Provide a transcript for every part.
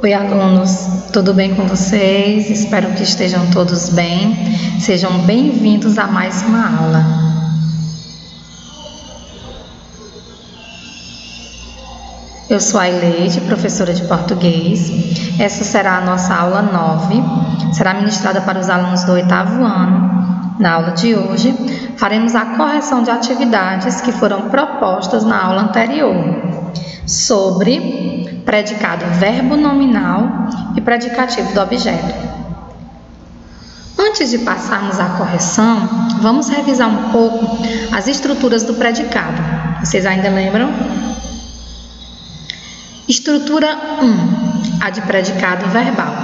Oi, alunos, tudo bem com vocês? Espero que estejam todos bem. Sejam bem-vindos a mais uma aula. Eu sou a Aileide, professora de português. Essa será a nossa aula 9. Será ministrada para os alunos do 8º ano. Na aula de hoje, faremos a correção de atividades que foram propostas na aula anterior sobre predicado verbo nominal e predicativo do objeto. Antes de passarmos à correção, vamos revisar um pouco as estruturas do predicado. Vocês ainda lembram? Estrutura 1, a de predicado verbal.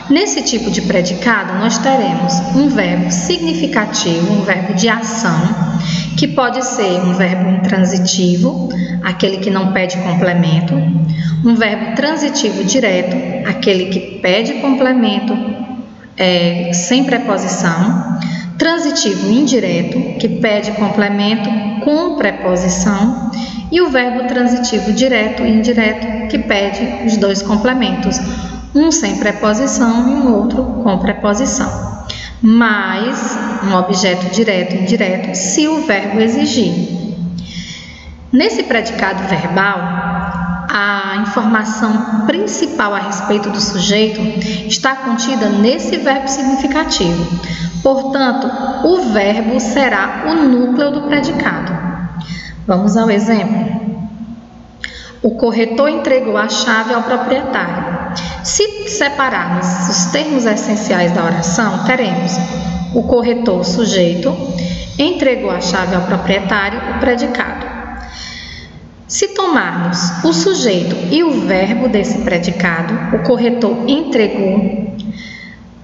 Nesse tipo de predicado, nós teremos um verbo significativo, um verbo de ação, que pode ser um verbo intransitivo, aquele que não pede complemento, um verbo transitivo direto, aquele que pede complemento sem preposição, transitivo indireto, que pede complemento com preposição, e o verbo transitivo direto e indireto, que pede os dois complementos, um sem preposição e um outro com preposição, mais um objeto direto e indireto, se o verbo exigir. Nesse predicado verbal, a informação principal a respeito do sujeito está contida nesse verbo significativo. Portanto, o verbo será o núcleo do predicado. Vamos ao exemplo. O corretor entregou a chave ao proprietário. Se separarmos os termos essenciais da oração, teremos o corretor, sujeito, entregou a chave ao proprietário, o predicado. Se tomarmos o sujeito e o verbo desse predicado, o corretor entregou,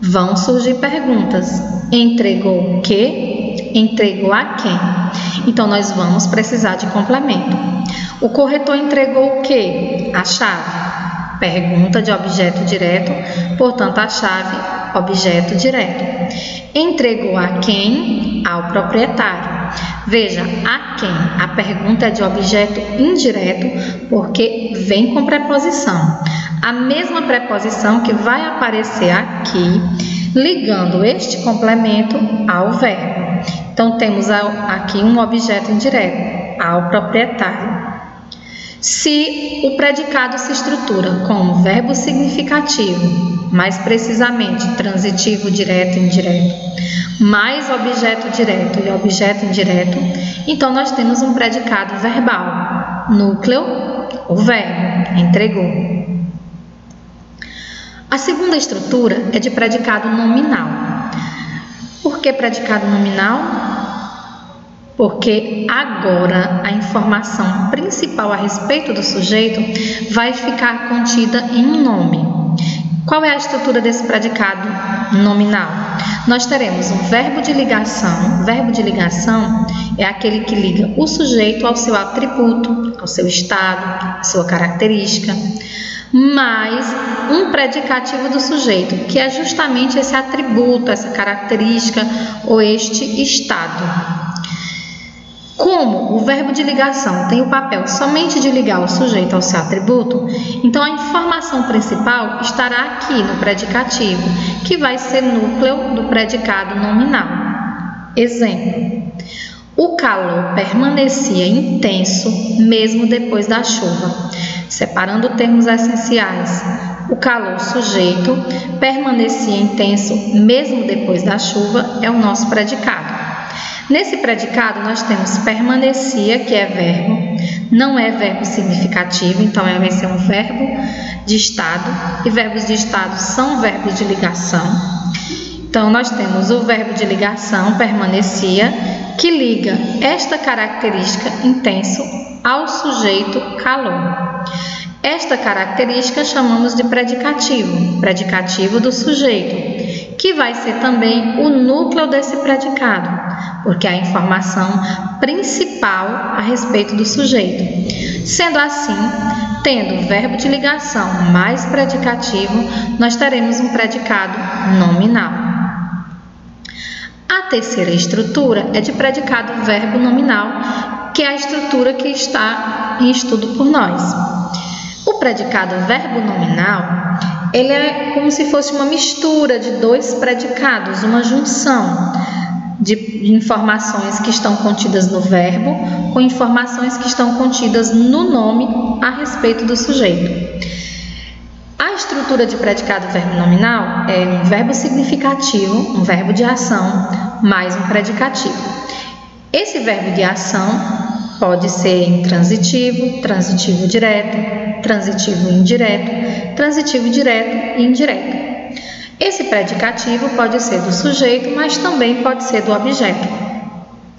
vão surgir perguntas. Entregou o quê? Entregou a quem? Então, nós vamos precisar de complemento. O corretor entregou o quê? A chave. Pergunta de objeto direto, portanto, a chave, objeto direto. Entregou a quem? Ao proprietário. Veja, a quem? A pergunta é de objeto indireto, porque vem com preposição. A mesma preposição que vai aparecer aqui, ligando este complemento ao verbo. Então, temos aqui um objeto indireto, ao proprietário. Se o predicado se estrutura com um verbo significativo, mais precisamente transitivo direto e indireto, mais objeto direto e objeto indireto, então nós temos um predicado verbal. Núcleo, o verbo, entregou. A segunda estrutura é de predicado nominal. Por que predicado nominal? Porque agora a informação principal a respeito do sujeito vai ficar contida em um nome. Qual é a estrutura desse predicado nominal? Nós teremos um verbo de ligação. O verbo de ligação é aquele que liga o sujeito ao seu atributo, ao seu estado, à sua característica, mais um predicativo do sujeito, que é justamente esse atributo, essa característica ou este estado. Como o verbo de ligação tem o papel somente de ligar o sujeito ao seu atributo, então a informação principal estará aqui no predicativo, que vai ser núcleo do predicado nominal. Exemplo: o calor permanecia intenso mesmo depois da chuva. Separando termos essenciais, o calor sujeito permanecia intenso mesmo depois da chuva é o nosso predicado. Nesse predicado, nós temos permanecia, que é verbo, não é verbo significativo, então vai ser um verbo de estado, e verbos de estado são verbos de ligação. Então, nós temos o verbo de ligação, permanecia, que liga esta característica intenso ao sujeito calor. Esta característica chamamos de predicativo, predicativo do sujeito, que vai ser também o núcleo desse predicado, porque é a informação principal a respeito do sujeito. Sendo assim, tendo verbo de ligação mais predicativo, nós teremos um predicado nominal. A terceira estrutura é de predicado verbo nominal, que é a estrutura que está em estudo por nós. O predicado verbo nominal, ele é como se fosse uma mistura de dois predicados, uma junção de informações que estão contidas no verbo com informações que estão contidas no nome a respeito do sujeito. A estrutura de predicado verbo nominal é um verbo significativo, um verbo de ação, mais um predicativo. Esse verbo de ação pode ser intransitivo, transitivo direto, transitivo indireto, transitivo direto e indireto. Esse predicativo pode ser do sujeito, mas também pode ser do objeto.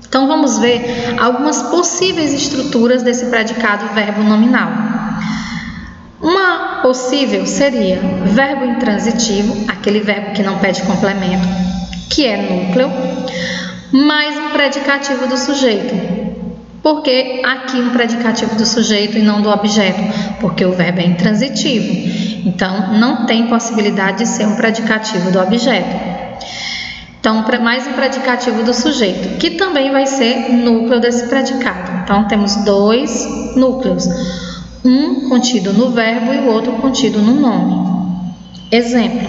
Então, vamos ver algumas possíveis estruturas desse predicado verbo nominal. Uma possível seria verbo intransitivo, aquele verbo que não pede complemento, que é núcleo, mais um predicativo do sujeito. Por que aqui um predicativo do sujeito e não do objeto? Porque o verbo é intransitivo, então não tem possibilidade de ser um predicativo do objeto. Então, mais um predicativo do sujeito, que também vai ser núcleo desse predicado. Então, temos dois núcleos, um contido no verbo e o outro contido no nome. Exemplo: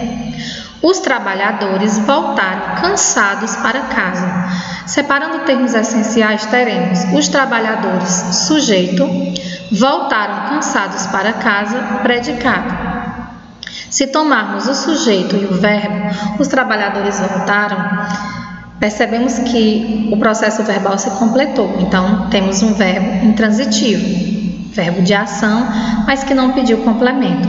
os trabalhadores voltaram cansados para casa. Separando termos essenciais, teremos os trabalhadores, sujeito, voltaram cansados para casa, predicado. Se tomarmos o sujeito e o verbo, os trabalhadores voltaram, percebemos que o processo verbal se completou. Então, temos um verbo intransitivo, verbo de ação, mas que não pediu complemento.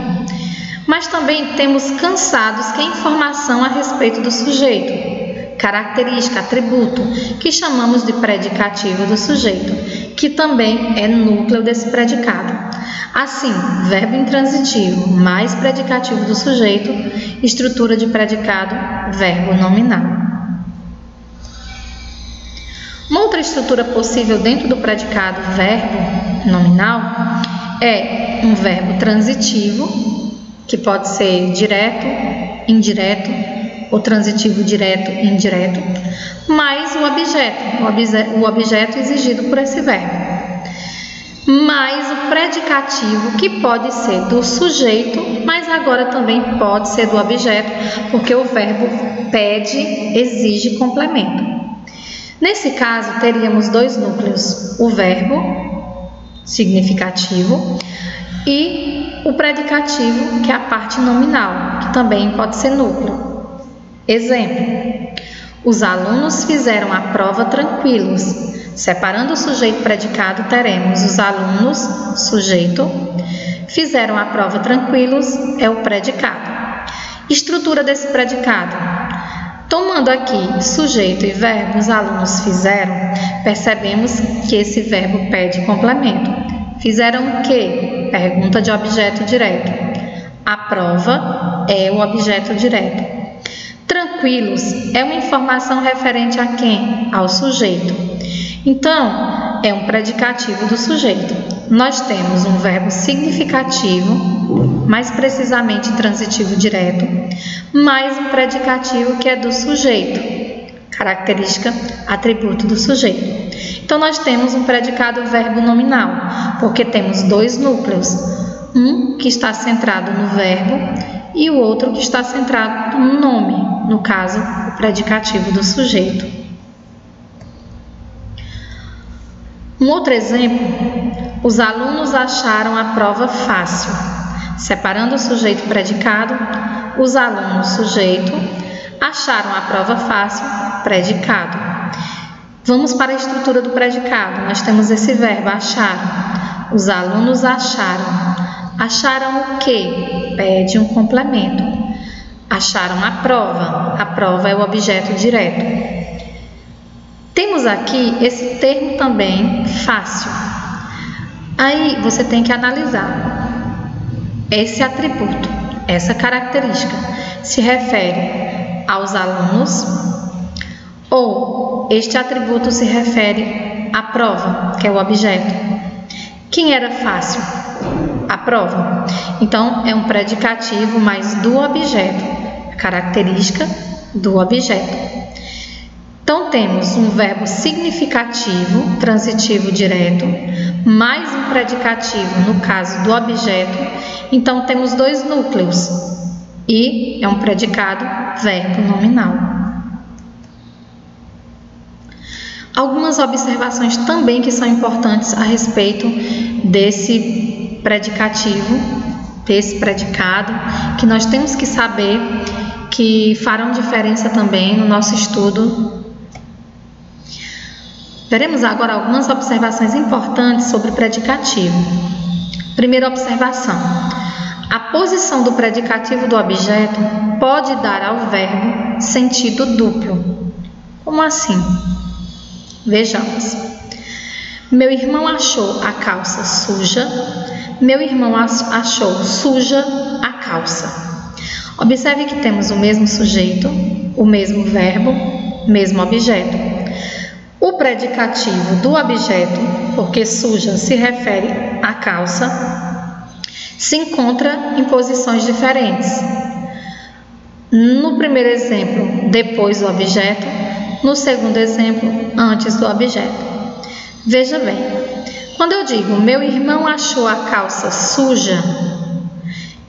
Mas também temos cansados, que é informação a respeito do sujeito, característica, atributo, que chamamos de predicativo do sujeito, que também é núcleo desse predicado. Assim, verbo intransitivo mais predicativo do sujeito, estrutura de predicado verbo nominal. Uma outra estrutura possível dentro do predicado verbo nominal é um verbo transitivo, que pode ser direto, indireto, ou transitivo direto e indireto, mais o objeto exigido por esse verbo, mais o predicativo, que pode ser do sujeito, mas agora também pode ser do objeto, porque o verbo pede, exige complemento. Nesse caso, teríamos dois núcleos, o verbo significativo e o predicativo, que é a parte nominal, que também pode ser núcleo. Exemplo: os alunos fizeram a prova tranquilos. Separando o sujeito predicado, teremos os alunos, sujeito, fizeram a prova tranquilos, é o predicado. Estrutura desse predicado: tomando aqui sujeito e verbo, os alunos fizeram, percebemos que esse verbo pede complemento. Fizeram o quê? Pergunta de objeto direto. A prova é o objeto direto. Tranquilos é uma informação referente a quem? Ao sujeito. Então, é um predicativo do sujeito. Nós temos um verbo significativo, mais precisamente transitivo direto, mais um predicativo que é do sujeito, característica, atributo do sujeito. Então, nós temos um predicado verbo nominal, porque temos dois núcleos, um que está centrado no verbo e o outro que está centrado no nome, no caso, o predicativo do sujeito. Um outro exemplo: os alunos acharam a prova fácil. Separando o sujeito predicado, os alunos, sujeito, acharam a prova fácil, predicado. Vamos para a estrutura do predicado. Nós temos esse verbo, acharam. Os alunos acharam. Acharam o quê? Pede um complemento. Acharam a prova. A prova é o objeto direto. Temos aqui esse termo também, fácil. Aí você tem que analisar. Esse atributo, essa característica, se refere aos alunos ou este atributo se refere à prova, que é o objeto? Quem era fácil? A prova. Então, é um predicativo mais do objeto, característica do objeto. Então, temos um verbo significativo, transitivo direto, mais um predicativo, no caso do objeto, Então, temos dois núcleos e é um predicado verbo nominal. Algumas observações também que são importantes a respeito desse predicativo, desse predicado, que nós temos que saber que farão diferença também no nosso estudo. Veremos agora algumas observações importantes sobre o predicativo. Primeira observação: a posição do predicativo do objeto pode dar ao verbo sentido duplo. Como assim? Vejamos. Meu irmão achou a calça suja. Meu irmão achou suja a calça. Observe que temos o mesmo sujeito, o mesmo verbo, mesmo objeto. O predicativo do objeto, porque suja se refere à calça, se encontra em posições diferentes. No primeiro exemplo, depois do objeto. No segundo exemplo, antes do objeto. Veja bem, quando eu digo meu irmão achou a calça suja,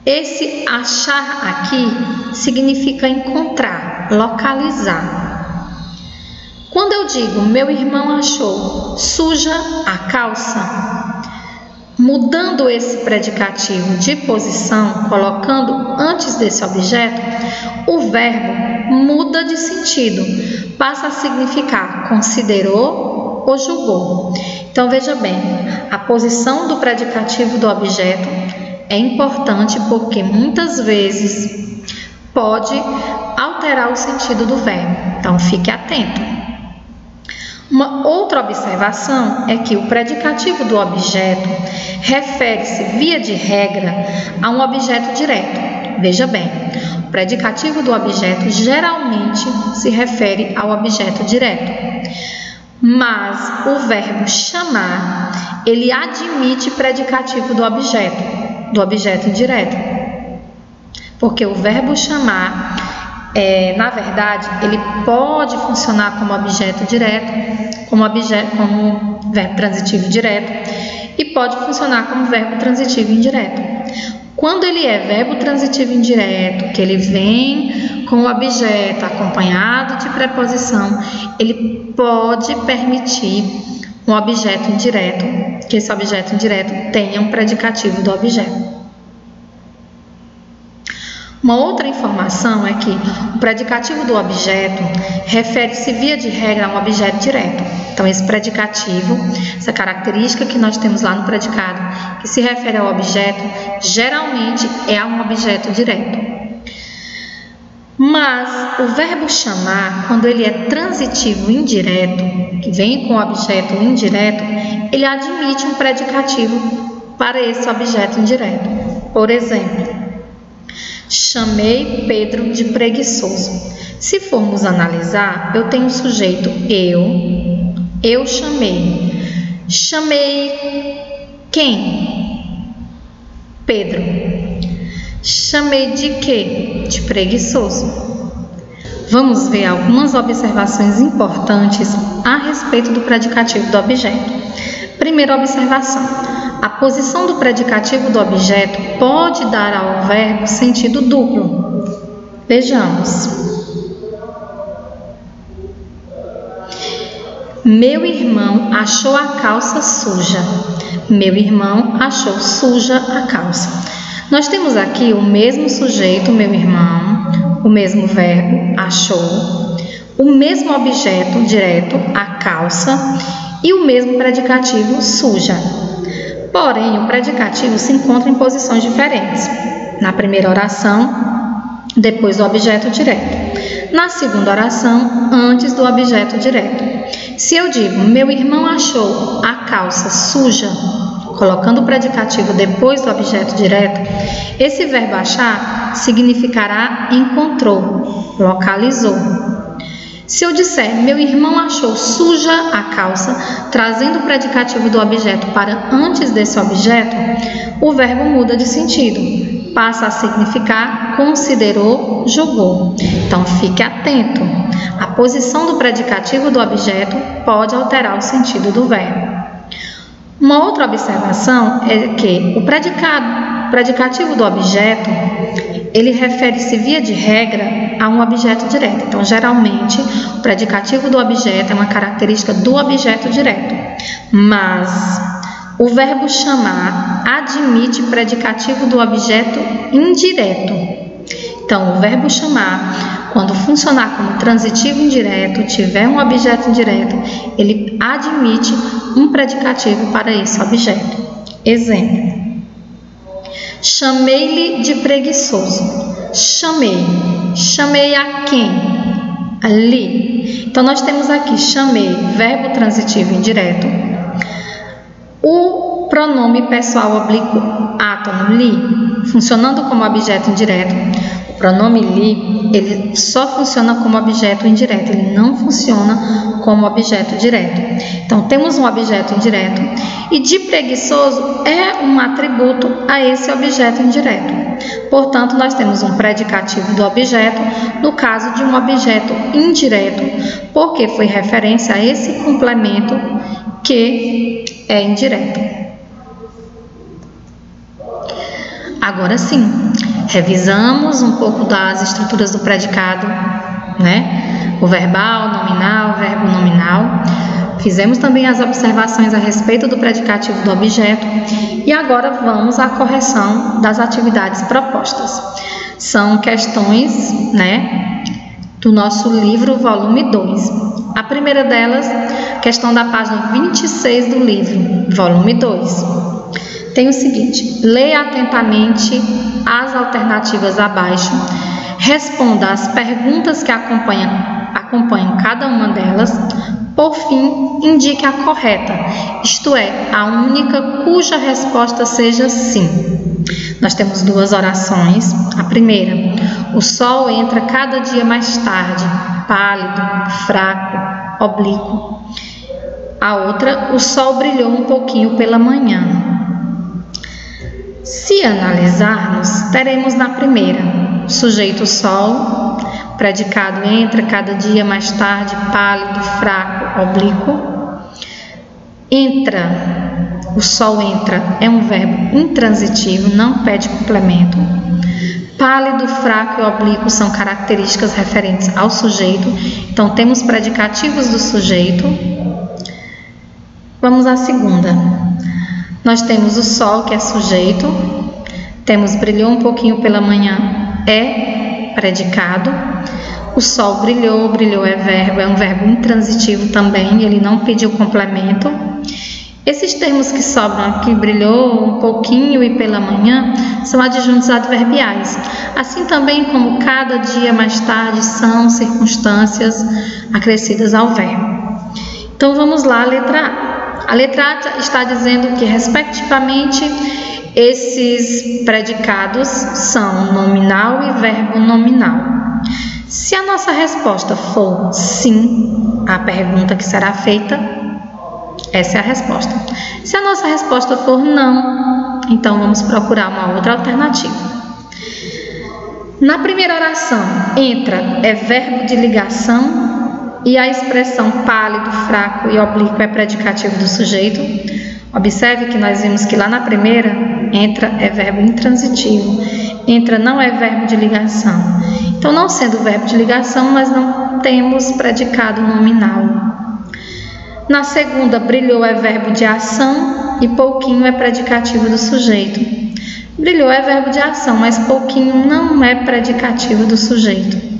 esse achar aqui significa encontrar, localizar. Quando eu digo meu irmão achou suja a calça, mudando esse predicativo de posição, colocando antes desse objeto, o verbo muda de sentido, passa a significar considerou ou julgou. Então, veja bem, a posição do predicativo do objeto é importante porque muitas vezes pode alterar o sentido do verbo. Então, fique atento. Uma outra observação é que o predicativo do objeto refere-se, via de regra, a um objeto direto. Veja bem, o predicativo do objeto geralmente se refere ao objeto direto. Mas o verbo chamar, ele admite predicativo do objeto indireto. Porque o verbo chamar, na verdade, ele pode funcionar como objeto direto, como verbo transitivo direto, e pode funcionar como verbo transitivo indireto. Quando ele é verbo transitivo indireto, que ele vem com o objeto acompanhado de preposição, ele pode permitir um objeto indireto, que esse objeto indireto tenha um predicativo do objeto. Uma outra informação é que o predicativo do objeto refere-se, via de regra, a um objeto direto. Então, esse predicativo, essa característica que nós temos lá no predicado, que se refere ao objeto, geralmente é a um objeto direto. Mas o verbo chamar, quando ele é transitivo indireto, que vem com o objeto indireto, ele admite um predicativo para esse objeto indireto. Por exemplo, chamei Pedro de preguiçoso. Se formos analisar, eu tenho o sujeito eu chamei. Chamei quem? Pedro. Chamei de quê? De preguiçoso. Vamos ver algumas observações importantes a respeito do predicativo do objeto. Primeira observação: a posição do predicativo do objeto pode dar ao verbo sentido duplo. Vejamos. Meu irmão achou a calça suja. Meu irmão achou suja a calça. Nós temos aqui o mesmo sujeito, meu irmão, o mesmo verbo, achou, o mesmo objeto direto, a calça, e o mesmo predicativo, suja. Porém, o predicativo se encontra em posições diferentes. Na primeira oração, depois do objeto direto. Na segunda oração, antes do objeto direto. Se eu digo, meu irmão achou a calça suja, colocando o predicativo depois do objeto direto, esse verbo achar significará encontrou, localizou. Se eu disser, meu irmão achou suja a calça, trazendo o predicativo do objeto para antes desse objeto, o verbo muda de sentido, passa a significar considerou, julgou. Então, fique atento. A posição do predicativo do objeto pode alterar o sentido do verbo. Uma outra observação é que o predicado o predicativo do objeto, ele refere-se via de regra a um objeto direto. Então, geralmente, o predicativo do objeto é uma característica do objeto direto. Mas o verbo chamar admite predicativo do objeto indireto. Então, o verbo chamar, quando funcionar como transitivo indireto, tiver um objeto indireto, ele admite um predicativo para esse objeto. Exemplo: chamei-lhe de preguiçoso. Chamei. Chamei a quem? Ali. Então, nós temos aqui chamei, verbo transitivo indireto. O pronome pessoal oblíquo átono, li, funcionando como objeto indireto. O pronome li, ele só funciona como objeto indireto, ele não funciona como objeto direto. Então, temos um objeto indireto e de preguiçoso é um atributo a esse objeto indireto. Portanto, nós temos um predicativo do objeto no caso de um objeto indireto, porque foi referência a esse complemento que é indireto. Agora sim, revisamos um pouco das estruturas do predicado, né? O verbal, nominal, verbo nominal. Fizemos também as observações a respeito do predicativo do objeto e agora vamos à correção das atividades propostas. São questões, né, do nosso livro, volume 2. A primeira delas, questão da página 26 do livro, volume 2. Tem o seguinte: leia atentamente as alternativas abaixo, responda às perguntas que acompanham cada uma delas, por fim, indique a correta, isto é, a única cuja resposta seja sim. Nós temos duas orações. A primeira: o sol entra cada dia mais tarde, pálido, fraco, oblíquo. A outra: o sol brilhou um pouquinho pela manhã. Se analisarmos, teremos na primeira, sujeito sol, predicado entra cada dia mais tarde, pálido, fraco, oblíquo. Entra, o sol entra, é um verbo intransitivo, não pede complemento. Pálido, fraco e oblíquo são características referentes ao sujeito, então temos predicativos do sujeito. Vamos à segunda. Nós temos o sol, que é sujeito, temos brilhou um pouquinho pela manhã, é predicado. O sol brilhou, brilhou é um verbo intransitivo também, ele não pediu complemento. Esses termos que sobram aqui, brilhou um pouquinho e pela manhã, são adjuntos adverbiais, assim também como cada dia mais tarde são circunstâncias acrescidas ao verbo. Então vamos lá, a letra A. A letra A está dizendo que, respectivamente, esses predicados são nominal e verbo nominal. Se a nossa resposta for sim, a pergunta que será feita, essa é a resposta. Se a nossa resposta for não, então vamos procurar uma outra alternativa. Na primeira oração, entra é verbo de ligação e a expressão pálido, fraco e oblíquo é predicativo do sujeito. Observe que nós vimos que lá na primeira, entra é verbo intransitivo, entra não é verbo de ligação. Então, não sendo verbo de ligação, nós não temos predicado nominal. Na segunda, brilhou é verbo de ação e pouquinho é predicativo do sujeito. Brilhou é verbo de ação, mas pouquinho não é predicativo do sujeito.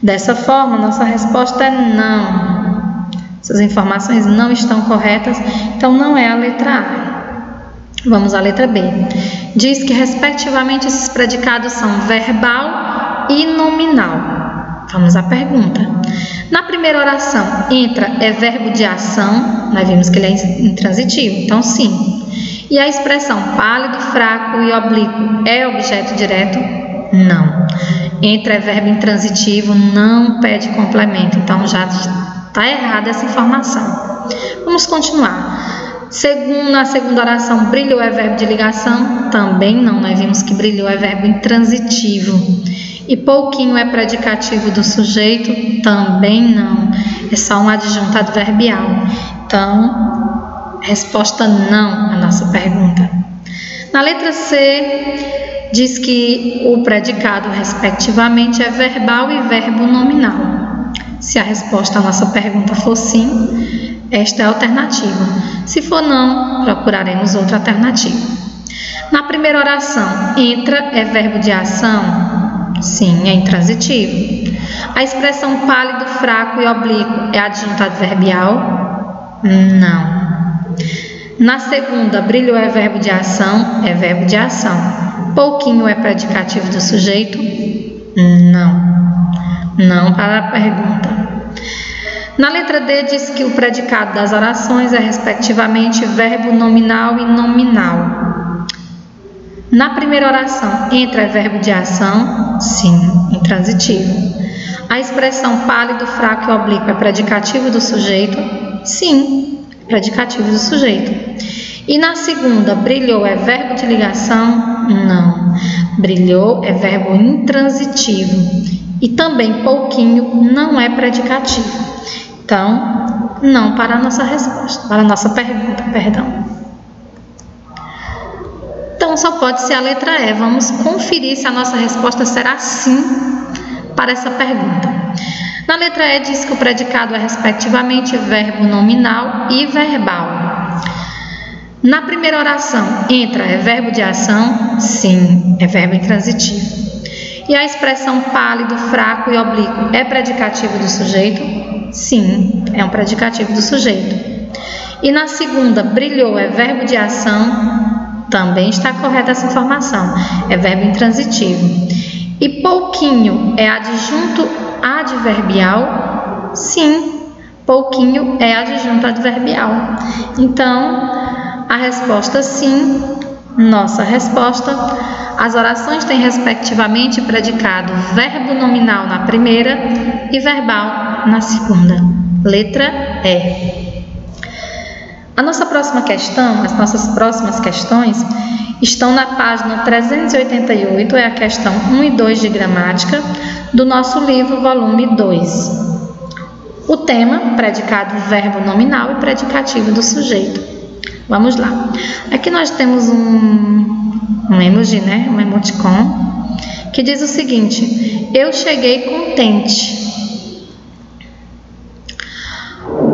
Dessa forma, nossa resposta é não. Essas informações não estão corretas, então não é a letra A. Vamos à letra B. Diz que, respectivamente, esses predicados são verbal e nominal. Vamos à pergunta. Na primeira oração, entra é verbo de ação, nós vimos que ele é intransitivo, então sim. E a expressão pálido, fraco e oblíquo é objeto direto? Não. Entra é verbo intransitivo, não pede complemento, então já está errada essa informação. Vamos continuar. Na segunda oração, brilhou é verbo de ligação? Também não, nós vimos que brilhou é verbo intransitivo. E pouquinho é predicativo do sujeito? Também não, é só um adjunto adverbial. Então, resposta não à nossa pergunta. Na letra C, diz que o predicado, respectivamente, é verbal e verbo nominal. Se a resposta à nossa pergunta for sim, esta é a alternativa. Se for não, procuraremos outra alternativa. Na primeira oração, entra é verbo de ação? Sim, é intransitivo. A expressão pálido, fraco e oblíquo é adjunto adverbial? Não. Na segunda, brilhou é verbo de ação? É verbo de ação. Pouquinho é predicativo do sujeito? Não. Não para a pergunta. Na letra D, diz que o predicado das orações é, respectivamente, verbo nominal e nominal. Na primeira oração, entra é verbo de ação? Sim, intransitivo. A expressão pálido, fraco e oblíquo é predicativo do sujeito? Sim, predicativo do sujeito. E na segunda, brilhou é verbo de ligação? Não. Brilhou é verbo intransitivo. E também pouquinho não é predicativo. Então, não para a nossa resposta, para a nossa pergunta, perdão. Então, só pode ser a letra E. Vamos conferir se a nossa resposta será sim para essa pergunta. Na letra E diz que o predicado é, respectivamente, verbo nominal e verbal. Na primeira oração, entra é verbo de ação? Sim, é verbo intransitivo. E a expressão pálido, fraco e oblíquo é predicativo do sujeito? Sim, é um predicativo do sujeito. E na segunda, brilhou é verbo de ação? Também está correta essa informação, é verbo intransitivo. E pouquinho é adjunto adverbial? Sim, pouquinho é adjunto adverbial. Então, a resposta sim, nossa resposta. As orações têm, respectivamente, predicado verbo nominal na primeira e verbal na segunda. Letra E. A nossa próxima questão, as nossas próximas questões estão na página 388, é a questão 1 e 2 de gramática do nosso livro, volume 2. O tema, predicado verbo nominal e predicativo do sujeito. Vamos lá. Aqui nós temos um emoji, né? Um emoticon, que diz o seguinte: eu cheguei contente.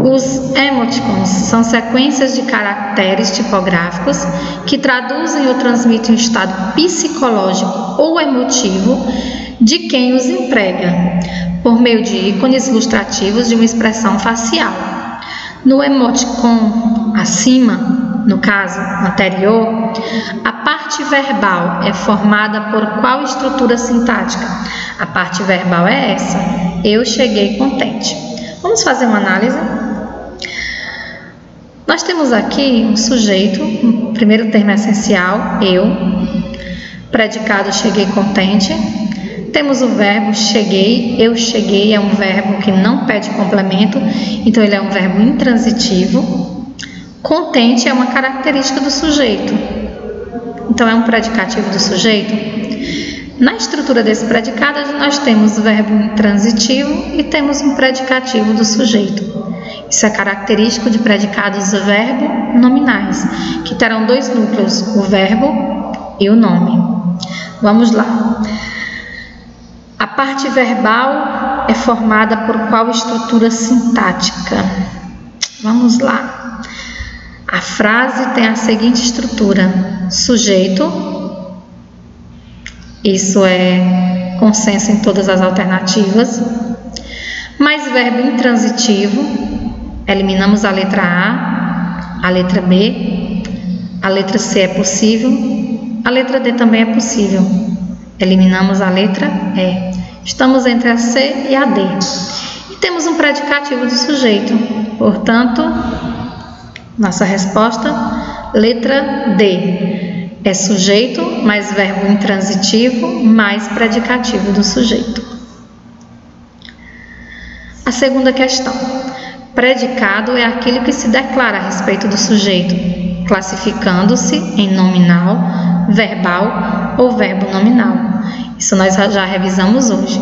Os emoticons são sequências de caracteres tipográficos que traduzem ou transmitem um estado psicológico ou emotivo de quem os emprega, por meio de ícones ilustrativos de uma expressão facial. No emoticon acima, no caso anterior, a parte verbal é formada por qual estrutura sintática? A parte verbal é essa: eu cheguei contente. Vamos fazer uma análise? Nós temos aqui um sujeito, o primeiro termo essencial, eu, predicado cheguei contente. Temos o verbo cheguei, eu cheguei é um verbo que não pede complemento, então ele é um verbo intransitivo. Contente é uma característica do sujeito, então é um predicativo do sujeito. Na estrutura desse predicado, nós temos o verbo intransitivo e temos um predicativo do sujeito. Isso é característico de predicados verbo nominais, que terão dois núcleos, o verbo e o nome. Vamos lá. A parte verbal é formada por qual estrutura sintática? Vamos lá. A frase tem a seguinte estrutura: sujeito, isso é consenso em todas as alternativas, mais verbo intransitivo. Eliminamos a letra A, letra B, a letra C é possível, a letra D também é possível. Eliminamos a letra E. Estamos entre a C e a D. E temos um predicativo do sujeito. Portanto, nossa resposta, letra D. É sujeito mais verbo intransitivo mais predicativo do sujeito. A segunda questão. Predicado é aquele que se declara a respeito do sujeito, classificando-se em nominal, verbal ou verbo nominal. Isso nós já revisamos hoje.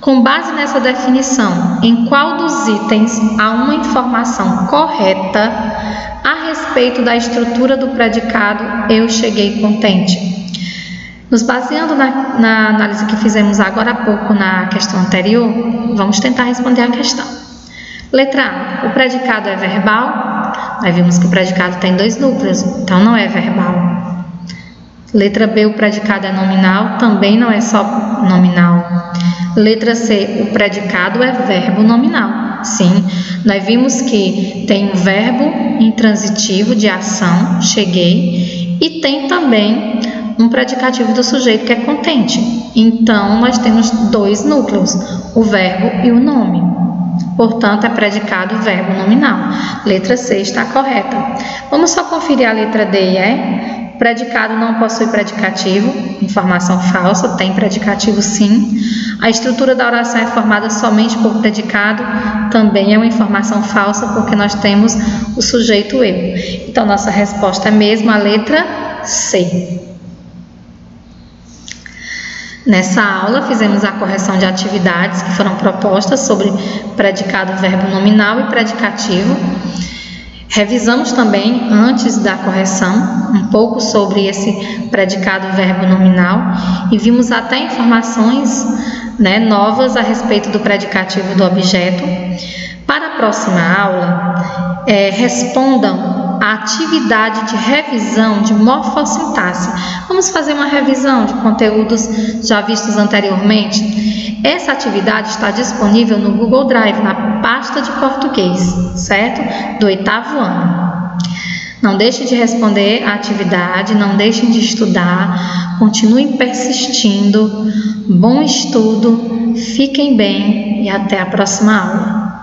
Com base nessa definição, em qual dos itens há uma informação correta a respeito da estrutura do predicado eu cheguei contente. Nos baseando na análise que fizemos agora há pouco na questão anterior, vamos tentar responder a questão. Letra A, o predicado é verbal? Nós vimos que o predicado tem 2 núcleos, então não é verbal. Letra B, o predicado é nominal? Também não é só nominal. Letra C, o predicado é verbo nominal. Sim, nós vimos que tem um verbo intransitivo de ação, cheguei, e tem também um predicativo do sujeito que é contente. Então, nós temos 2 núcleos, o verbo e o nome. Portanto, é predicado verbo nominal. Letra C está correta. Vamos só conferir a letra D e E. Predicado não possui predicativo, informação falsa, tem predicativo sim. A estrutura da oração é formada somente por predicado, também é uma informação falsa, porque nós temos o sujeito eu. Então, nossa resposta é mesmo a letra C. Nessa aula, fizemos a correção de atividades que foram propostas sobre predicado, verbo nominal e predicativo. Revisamos também, antes da correção, um pouco sobre esse predicado, verbo nominal e vimos até informações novas a respeito do predicativo do objeto. Para a próxima aula, respondam a atividade de revisão de morfossintaxe. Vamos fazer uma revisão de conteúdos já vistos anteriormente. Essa atividade está disponível no Google Drive, na pasta de português, certo? Do 8º ano. Não deixem de responder a atividade, não deixem de estudar, continuem persistindo. Bom estudo, fiquem bem e até a próxima aula.